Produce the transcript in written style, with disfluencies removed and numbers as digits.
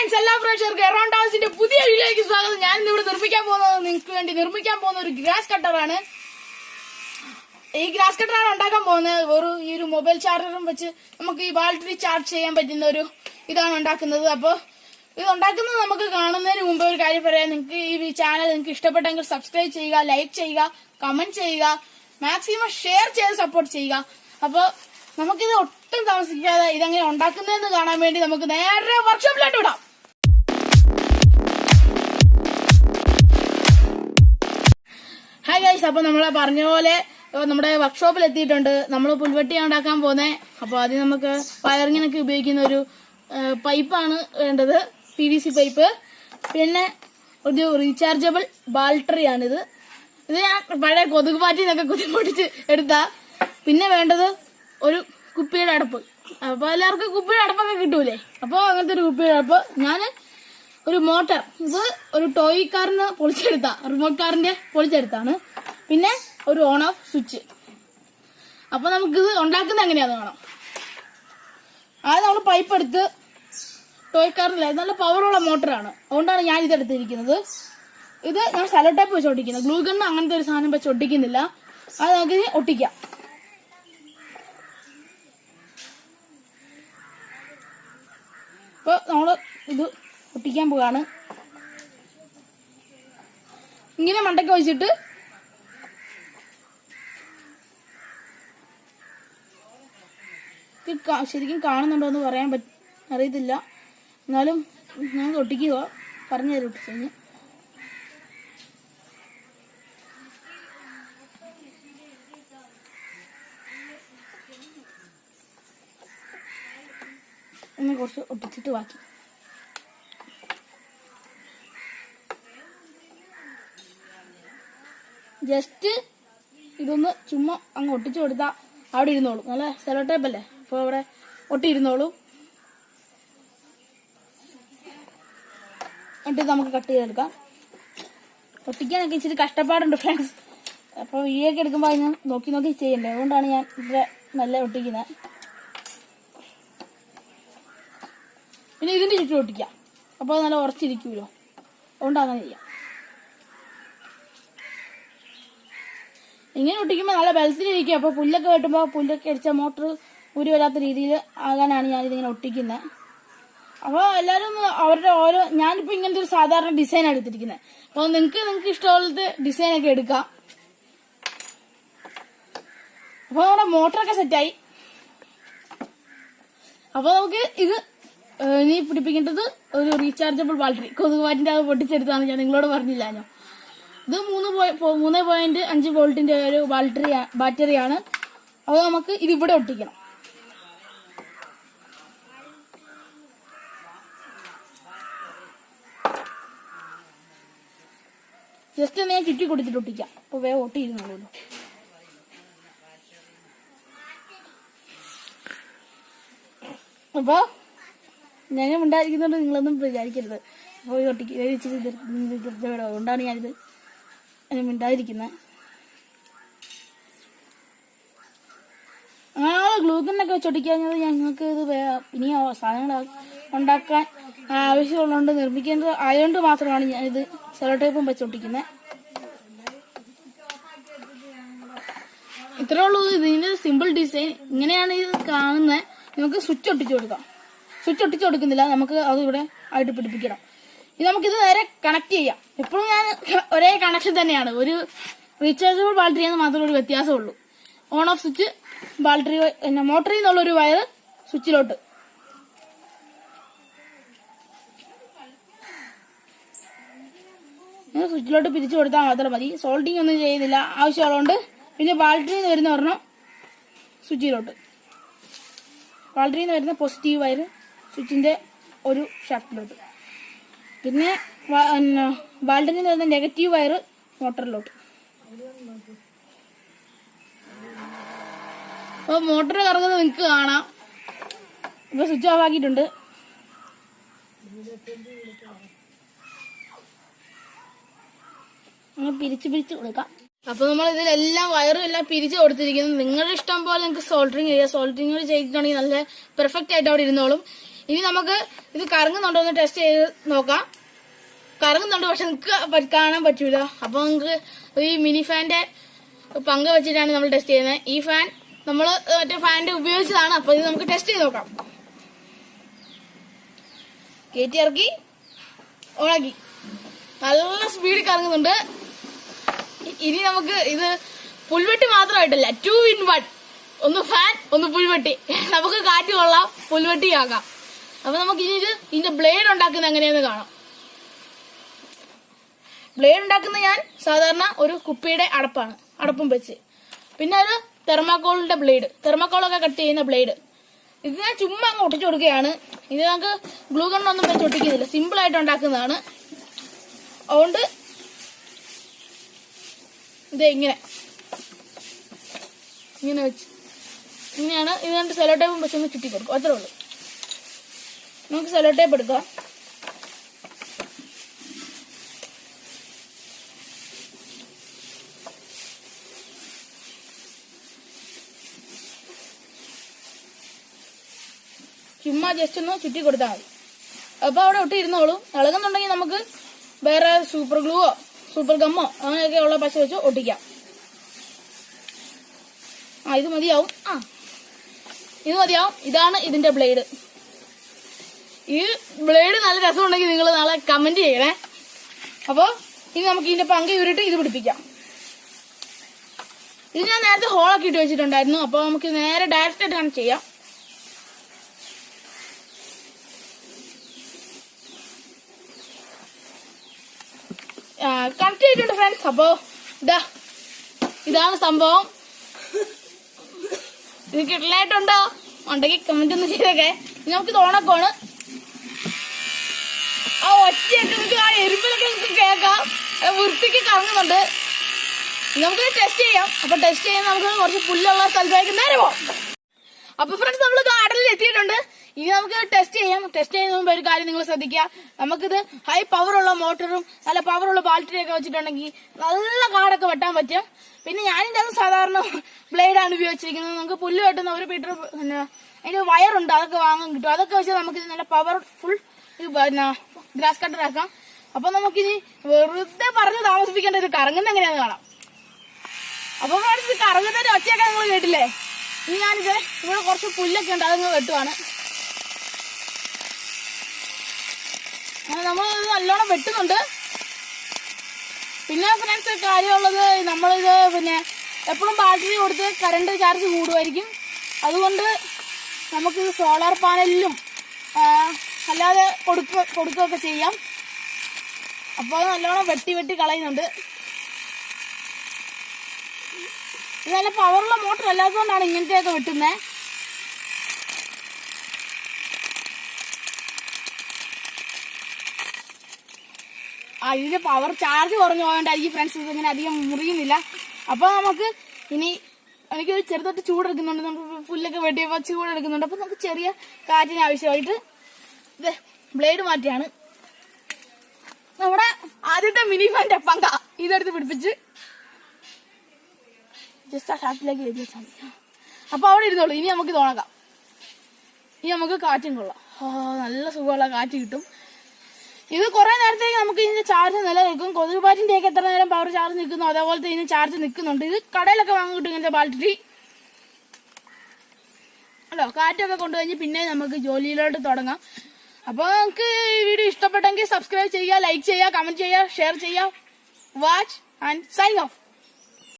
Friends, എല്ലാ പ്രേക്ഷകർക്കും around ഹൗസിന്റെ പുതിയ വീഡിയോയിലേക്ക് സ്വാഗതം. ഞാൻ ഇവിടെ നിങ്ങൾക്ക് വേണ്ടി നിർമ്മിക്കാൻ പോകുന്ന ഒരു ഗ്രാസ് കട്ടറാണ്. ഈ ഗ്രാസ് കട്ടറാണ് ഉണ്ടാക്കാൻ പോകുന്നത്. ഈ ഒരു മൊബൈൽ ചാർജറും വെച്ച് നമുക്ക് ഈ ബാറ്ററി ചാർജ് ചെയ്യാൻ പറ്റുന്ന ഒരു ഇതാണ് ഉണ്ടാക്കുന്നത്. അപ്പോൾ ഇത് ഉണ്ടാക്കുന്നത് നമുക്ക് കാണുന്നതിന് മുമ്പ് ഒരു കാര്യം പറയാം. നിങ്ങൾക്ക് ഈ ചാനൽ നിങ്ങൾക്ക് ഇഷ്ടപ്പെട്ടെങ്കിൽ സബ്സ്ക്രൈബ് ചെയ്യുക, ലൈക്ക് ചെയ്യുക, കമന്റ് ചെയ്യുക, മാക്സിമം ഷെയർ ചെയ്ത് സപ്പോർട്ട് ചെയ്യുക. അപ്പോൾ നമുക്കിത് ഒട്ടും താമസിക്കാതെ ഇതെങ്ങനെ ഉണ്ടാക്കുന്നതെന്ന് കാണാൻ വേണ്ടി നമുക്ക് നേരെ വർക്ക്ഷോപ്പിലോട്ട് വിടാം. ഹായ് ഗൈസ്, അപ്പൊ നമ്മളെ പറഞ്ഞ പോലെ നമ്മുടെ വർക്ക്ഷോപ്പിൽ എത്തിയിട്ടുണ്ട്. നമ്മൾ പുൽവെട്ടിയാണ് ഉണ്ടാക്കാൻ പോകുന്നത്. അപ്പോൾ അതിന് നമുക്ക് വയറിങ്ങിനൊക്കെ ഉപയോഗിക്കുന്ന ഒരു പൈപ്പാണ് വേണ്ടത്, PVC പൈപ്പ്. പിന്നെ ഒരു റീചാർജബിൾ ബാറ്ററിയാണിത്. ഇത് ഞാൻ പഴയ കൊതുക് പാറ്റിന്നൊക്കെ കുത്തിപ്പൊട്ടിച്ച് എടുത്ത. പിന്നെ വേണ്ടത് ഒരു കുപ്പിയുടെ അടപ്പ്. അപ്പൊ എല്ലാവർക്കും കുപ്പിയുടെ അടപ്പൊക്കെ കിട്ടൂലേ, അപ്പൊ അങ്ങനത്തെ ഒരു കുപ്പിയുടെ അടപ്പ്. ഞാൻ ഒരു മോട്ടർ, ഇത് ഒരു ടോയ് കാറിന് പൊളിച്ചെടുത്ത, റിമോട്ട് കാറിന്റെ പൊളിച്ചെടുത്താണ്. പിന്നെ ഒരു ഓൺ ഓഫ് സ്വിച്ച്. അപ്പൊ നമുക്കിത് ഉണ്ടാക്കുന്നത് എങ്ങനെയാന്ന് കാണാം. ആദ്യം നമ്മൾ പൈപ്പ് എടുത്ത്, ടോയ് കാറിലെ നല്ല പവറുള്ള മോട്ടറാണ്, അതുകൊണ്ടാണ് ഞാൻ ഇതെടുത്തിരിക്കുന്നത്. ഇത് ഞാൻ സെലോ ടേപ്പ് വെച്ച് ഒട്ടിക്കുന്നത്, ഗ്ലൂ ഗണ്ണ് അങ്ങനത്തെ ഒരു സാധനം വെച്ച് ഒട്ടിക്കുന്നില്ല. അത് നമുക്ക് ഒട്ടിക്കാം. അപ്പൊ നമ്മള് ഇത് ഒട്ടിക്കാൻ പോവാണ്. ഇങ്ങനെ മണ്ടയ്ക്ക് വെച്ചിട്ട് ശരിക്കും കാണുന്നുണ്ടോ എന്ന് പറയാൻ അറിയത്തില്ല, എന്നാലും ഞാൻ ഒട്ടിക്കുക, പറഞ്ഞു തരും ഒട്ടിച്ചെന്ന്. ഒന്ന് കുറച്ച് ഒട്ടിച്ചിട്ട് ബാക്കി. ജസ്റ്റ് ഇതൊന്ന് ചുമ്മാ അങ്ങ് ഒട്ടിച്ചു കൊടുത്താ അവിടെ ഇരുന്നോളൂ. നല്ല സെലോ ടേപ്പ് അല്ലേ, അപ്പോൾ അവിടെ ഒട്ടിയിരുന്നോളൂ. എന്നിട്ട് നമുക്ക് കട്ട് ചെയ്തെടുക്കാം. ഒട്ടിക്കാനൊക്കെ ഇച്ചിരി കഷ്ടപ്പാടുണ്ട് ഫ്രണ്ട്സ്. അപ്പോൾ വീഡിയോ ഒക്കെ എടുക്കുമ്പോൾ അതിന് നോക്കി ചെയ്യണ്ടേ, അതുകൊണ്ടാണ് ഞാൻ ഇവിടെ നല്ല ഒട്ടിക്കുന്നത്. പിന്നെ ഇതിന്റെ ചുറ്റും ഒട്ടിക്കാം, അപ്പോൾ നല്ല ഉറച്ചിരിക്കുമല്ലോ, അതുകൊണ്ട് അങ്ങനെ ചെയ്യാം. ഇങ്ങനെ ഒട്ടിക്കുമ്പോൾ നല്ല ബലത്തിലിരിക്കും. അപ്പോൾ പുല്ലൊക്കെ വെട്ടുമ്പോൾ പുല്ലൊക്കെ അടിച്ച മോട്ടർ ഊരി വരാത്ത രീതിയിൽ ആകാനാണ് ഞാനിതിങ്ങനെ ഒട്ടിക്കുന്നത്. അപ്പോൾ എല്ലാവരും അവരുടെ ഞാനിപ്പോൾ ഇങ്ങനത്തെ ഒരു സാധാരണ ഡിസൈൻ എടുത്തിരിക്കുന്നത്. അപ്പോൾ നിങ്ങൾക്ക് ഇഷ്ടമുള്ളത് ഡിസൈനൊക്കെ എടുക്കാം. അപ്പോൾ നമ്മുടെ മോട്ടറൊക്കെ സെറ്റായി. അപ്പോൾ നമുക്ക് ഇത് ഇനി പിടിപ്പിക്കേണ്ടത് ഒരു റീചാർജബിൾ ബാറ്ററി. കൊതുകുപാറ്റിന്റെ അത് പൊട്ടിച്ചെടുത്താണ്, ഞാൻ നിങ്ങളോട് പറഞ്ഞില്ല. ഞാൻ ഇത് 3.5 വോൾട്ടിന്റെ ഒരു ബാറ്ററിയാണ്. അത് നമുക്ക് ഇതിവിടെ ഒട്ടിക്കണം. ജസ്റ്റ് ഒന്ന് ഞാൻ ചുറ്റി കൊടുത്തിട്ട് ഒട്ടിക്കാം, അപ്പൊ വേഗം ഒട്ടിയിരുന്നുള്ളൂ. അപ്പൊ ഞാൻ ഉണ്ടായിരിക്കുന്നുണ്ട്, നിങ്ങളൊന്നും വിചാരിക്കരുത്. പോയി ഒട്ടിക്കുക, അതുകൊണ്ടാണ് ഞാനിത് മിണ്ടാതിരിക്കുന്നത്. ഗ്ലൂഗണ്ണൊക്കെ വെച്ച് ഒട്ടിക്കാഞ്ഞത് ഞങ്ങൾക്ക് ഇത് ഇനി സാധനങ്ങൾ ഉണ്ടാക്കാൻ ആവശ്യമുള്ളതുകൊണ്ട് നിർമ്മിക്കേണ്ടത് ആയതുകൊണ്ട് മാത്രമാണ് ഞാനിത് സെലോ ടേപ്പും വെച്ച് ഒട്ടിക്കുന്നത്. ഇത്രേ ഉള്ളൂ ഇതിന്റെ സിമ്പിൾ ഡിസൈൻ. ഇങ്ങനെയാണ് ഇത് കാണുന്നത്. നമുക്ക് സ്വിച്ച് ഒട്ടിച്ചു കൊടുക്കാം. സ്വിച്ച് ഒട്ടിച്ചു കൊടുക്കുന്നില്ല, നമുക്ക് അത് ഇവിടെ ആയിട്ട് പിടിപ്പിക്കണം. ഇത് നമുക്കിത് നേരെ കണക്ട് ചെയ്യാം. എപ്പോഴും ഞാൻ ഒരേ കണക്ഷൻ തന്നെയാണ്. ഒരു റീചാർജബിൾ ബാറ്ററിയെന്ന് മാത്രമേ ഒരു വ്യത്യാസമുള്ളൂ. ഓൺ ഓഫ് സ്വിച്ച്, ബാറ്ററി മോട്ടറിൽ നിന്നുള്ള ഒരു വയർ സ്വിച്ചിലോട്ട്. സ്വിച്ചിലോട്ട് പിരിച്ചു കൊടുത്താൽ മാത്രം മതി. സോൾട്ടിങ് ഒന്നും ചെയ്യുന്നില്ല, ആവശ്യമുള്ളതുകൊണ്ട്. പിന്നെ ബാറ്ററിയിൽ നിന്ന് വരുന്ന ഒരെണ്ണം സ്വിച്ചിലോട്ട്. ബാറ്ററിയിൽ നിന്ന് വരുന്ന പോസിറ്റീവ് വയർ സ്വിച്ചിന്റെ ഒരു ഷാഫ്റ്റിലോട്ട്. പിന്നെ ബാറ്ററിയിൽ നിന്ന് വരുന്ന നെഗറ്റീവ് വയർ മോട്ടറിലോട്ട്. അപ്പോൾ മോട്ടർ കറങ്ങുന്നത് നിങ്ങൾക്ക് കാണാം. ഇപ്പൊ സ്വിച്ച് ഓഫ് ആക്കിയിട്ടുണ്ട്. പിരിച്ച് കൊടുക്കാം. അപ്പൊ നമ്മൾ ഇതിലെല്ലാം വയറും എല്ലാം പിരിച്ചു കൊടുത്തിരിക്കുന്നത്. നിങ്ങളുടെ ഇഷ്ടം പോലെ നിങ്ങൾക്ക് സോൾഡറിങ് ചെയ്യാം. സോൾഡറിങ് ചെയ്തിട്ടുണ്ടെങ്കിൽ നല്ല പെർഫെക്റ്റ് ആയിട്ട് അവിടെ ഇരുന്നോളും. ഇനി നമുക്ക് ഇത് കറങ്ങുന്നുണ്ടോ എന്ന് ടെസ്റ്റ് ചെയ്ത് നോക്കാം. കറങ്ങുന്നുണ്ട്, പക്ഷെ നിങ്ങൾക്ക് കാണാൻ പറ്റൂല. അപ്പൊ നമുക്ക് ഈ മിനി ഫാന്റെ പങ്ക് വെച്ചിട്ടാണ് നമ്മൾ ടെസ്റ്റ് ചെയ്യുന്നത്. ഈ ഫാൻ നമ്മൾ മറ്റേ ഫാനിന്റെ ഉപയോഗിച്ചതാണ്. അപ്പൊ ഇത് നമുക്ക് ടെസ്റ്റ് ചെയ്ത് നോക്കാം. കയറ്റി ഇറക്കി ഓണാക്കി. നല്ല സ്പീഡിൽ കറങ്ങുന്നുണ്ട്. ഇനി നമുക്ക് ഇത് പുൽവെട്ടി മാത്രമായിട്ടല്ല, 2 in 1. ഒന്ന് ഫാൻ, ഒന്ന് പുൽവെട്ടി. നമുക്ക് കാറ്റ് കൊള്ളാം, പുൽവെട്ടി ആക്കാം. അപ്പൊ നമുക്ക് ഇനി ഇതിന്റെ ബ്ലേഡ് ഉണ്ടാക്കുന്നത് എങ്ങനെയാന്ന് കാണാം. ബ്ലേഡ് ഉണ്ടാക്കുന്ന ഞാൻ സാധാരണ ഒരു കുപ്പിയുടെ അടപ്പും വെച്ച്, പിന്നെ ഒരു തെർമാക്കോളിന്റെ ബ്ലേഡ്, തെർമാക്കോളൊക്കെ കട്ട് ചെയ്യുന്ന ബ്ലേഡ്. ഇത് ഞാൻ ചുമ്മാ അങ്ങ് ഒട്ടിച്ചു കൊടുക്കുകയാണ്. ഇത് നമുക്ക് ഗ്ലൂ ഗണ്ണൊന്നും വെച്ച് ഒട്ടിക്കുന്നില്ല, സിമ്പിൾ ആയിട്ട് ഉണ്ടാക്കുന്നതാണ്. അതുകൊണ്ട് ഇത് ഇങ്ങനെ വെച്ച് ഇങ്ങനെയാണ്. ഇത് കണ്ട് സെലോ ടേപ്പും വെച്ചൊന്ന് ചുറ്റി കൊടുക്കും, അത്രേ ഉള്ളൂ. നമുക്ക് സെലോ ടേപ്പ് എടുക്കാം. ചുമ്മാ ജസ്റ്റ് ഒന്ന് ചുറ്റി കൊടുത്താൽ മതി. അപ്പൊ അവിടെ ഒട്ടി ഇരുന്നോളൂ. ഇളകുന്നുണ്ടെങ്കിൽ നമുക്ക് വേറെ സൂപ്പർ ഗ്ലൂവോ സൂപ്പർ ഗമ്മോ അങ്ങനെയൊക്കെ ഉള്ള പശ വെച്ച് ഒട്ടിക്കാം. ഇത് മതിയാവും. ഇത് മതിയാവും. ഇതാണ് ഇതിന്റെ ബ്ലേഡ്. ഈ ബ്ലേഡ് നല്ല രസമുണ്ടെങ്കിൽ നിങ്ങൾ നാളെ കമന്റ് ചെയ്യണേ. അപ്പൊ ഇനി നമുക്ക് ഇതിന്റെ പങ്ക് ഉരുട്ടി ഇത് പിടിപ്പിക്കാം. ഇത് ഞാൻ നേരത്തെ ഹോളൊക്കെ ഇട്ട് വെച്ചിട്ടുണ്ടായിരുന്നു. അപ്പൊ നമുക്ക് നേരെ ഡയറക്റ്റ് ആയിട്ട് കണക്ട് ചെയ്യാം. കണക്ട് ചെയ്തിട്ടുണ്ട് ഫ്രണ്ട്സ്. അപ്പൊ ഇതാണ് സംഭവം. ഇത് കിട്ടലായിട്ടുണ്ടോ ഉണ്ടെങ്കിൽ കമന്റ് ഒന്ന് ചെയ്തേക്കെ. നമുക്ക് തോണക്കോണ് ആ ഒച്ചയൊക്കെ നമുക്ക് ആ എരുമ്പിലൊക്കെ നമുക്ക് കേൾക്കാം. വൃത്തിക്ക് കറങ്ങുന്നുണ്ട്. നമുക്ക് ടെസ്റ്റ് ചെയ്യാം. അപ്പൊ ടെസ്റ്റ് ചെയ്യാൻ നമുക്ക് കുറച്ച് പുല്ലുള്ള സ്ഥലത്തേക്ക് നേരെ പോവാം. അപ്പൊ ഫ്രണ്ട്സ് നമ്മൾ ഗാർഡനിൽ എത്തിയിട്ടുണ്ട്. ഇനി നമുക്ക് ടെസ്റ്റ് ചെയ്യാം. ടെസ്റ്റ് ചെയ്യുന്ന മുമ്പ് ഒരു കാര്യം നിങ്ങൾ ശ്രദ്ധിക്കുക. നമുക്കിത് ഹൈ പവറുള്ള മോട്ടറും നല്ല പവറുള്ള ബാറ്ററിയൊക്കെ വെച്ചിട്ടുണ്ടെങ്കിൽ നല്ല കാടൊക്കെ വെട്ടാൻ പറ്റും. പിന്നെ ഞാനിൻ്റെ അത് സാധാരണ ബ്ലേഡാണ് ഉപയോഗിച്ചിരിക്കുന്നത്. നമുക്ക് പുല്ല് വെട്ടുന്ന ഒരു മീറ്റർ പിന്നെ അതിന്റെ വയറുണ്ട്, അതൊക്കെ വാങ്ങാൻ കിട്ടും. അതൊക്കെ വെച്ച് നമുക്ക് നല്ല പവർഫുൾ പിന്നെ ഗ്രാസ് കട്ടർ ആക്കാം. അപ്പൊ നമുക്കിനി വെറുതെ പറഞ്ഞ് താമസിപ്പിക്കേണ്ട ഇത് കറങ്ങുന്ന എങ്ങനെയാന്ന് കാണാം. അപ്പൊ ഇത് കറങ്ങുന്നതിന്റെ ഒച്ചയൊക്കെ നിങ്ങൾ കേട്ടില്ലേ. ഇനി ഞാനിത് ഇവിടെ കുറച്ച് പുല്ലൊക്കെ ഉണ്ട്, അതങ്ങ് വെട്ടുവാണ്. നമ്മൾ നല്ലോണം വെട്ടുന്നുണ്ട്. പിന്നെ ഫ്രണ്ട്സ് കാര്യമുള്ളത്, നമ്മളിത് പിന്നെ എപ്പോഴും ബാറ്ററി കൊടുത്ത് കറണ്ട് ചാർജ് കൂടുമായിരിക്കും. അതുകൊണ്ട് നമുക്കിത് സോളാർ പാനലിലും അല്ലാതെ കൊടുക്കുകയൊക്കെ ചെയ്യാം. അപ്പോൾ നല്ലോണം വെട്ടി കളയുന്നുണ്ട്. ഇത് നല്ല പവറുള്ള മോട്ടർ അല്ലാത്തതുകൊണ്ടാണ് ഇങ്ങനത്തെയൊക്കെ വെട്ടുന്നത്. ഇതിന്റെ പവർ ചാർജ് കുറഞ്ഞു പോയോണ്ടായിരിക്കും ഫ്രണ്ട്സ് ഇതിങ്ങനെ അധികം മുറിയുന്നില്ല. അപ്പൊ നമുക്ക് ഇനി എനിക്ക് ചെറുതായിട്ട് ചൂടെടുക്കുന്നുണ്ട്. നമുക്ക് പുല്ലൊക്കെ വെട്ടിയപ്പോൾ ചൂടെടുക്കുന്നുണ്ട്. അപ്പൊ നമുക്ക് ചെറിയ കാറ്റിന് ആവശ്യമായിട്ട് ഇത് ബ്ലേഡ് മാറ്റിയാണ്. നമ്മുടെ ആദ്യത്തെ മിനി ഫാന്റെ പങ്ക ഇതെടുത്ത് പിടിപ്പിച്ച് ജസ്റ്റ് ആ ഷാപ്പിലേക്ക് എഴുതി വെച്ചാൽ മതി. അപ്പൊ അവിടെ ഇരുന്നോളൂ. ഇനി നമുക്ക് തോണക്കാം. ഇനി നമുക്ക് കാറ്റും കൊള്ളാം. നല്ല സുഖമുള്ള കാറ്റ് കിട്ടും. ഇത് കുറെ നേരത്തേക്ക് നമുക്ക് ഇതിന്റെ ചാർജ് നിലനിൽക്കും. കൊതുക് ബാറ്റിന്റെ ഒക്കെ എത്ര നേരം പവർ ചാർജ് നിൽക്കുന്നു അതേപോലത്തെ ഇതിന് ചാർജ് നിൽക്കുന്നുണ്ട്. ഇത് കടയിലൊക്കെ വാങ്ങാൻ കിട്ടും ഇങ്ങനത്തെ ബാറ്ററി. അല്ലോ കാറ്റൊക്കെ കൊണ്ടുകഴിഞ്ഞ് പിന്നെ നമുക്ക് ജോലിയിലോട്ട് തുടങ്ങാം. അപ്പോൾ നമുക്ക് ഈ വീഡിയോ ഇഷ്ടപ്പെട്ടെങ്കിൽ സബ്സ്ക്രൈബ് ചെയ്യുക, ലൈക്ക് ചെയ്യുക, കമന്റ് ചെയ്യുക, ഷെയർ ചെയ്യുക. Watch and sign of.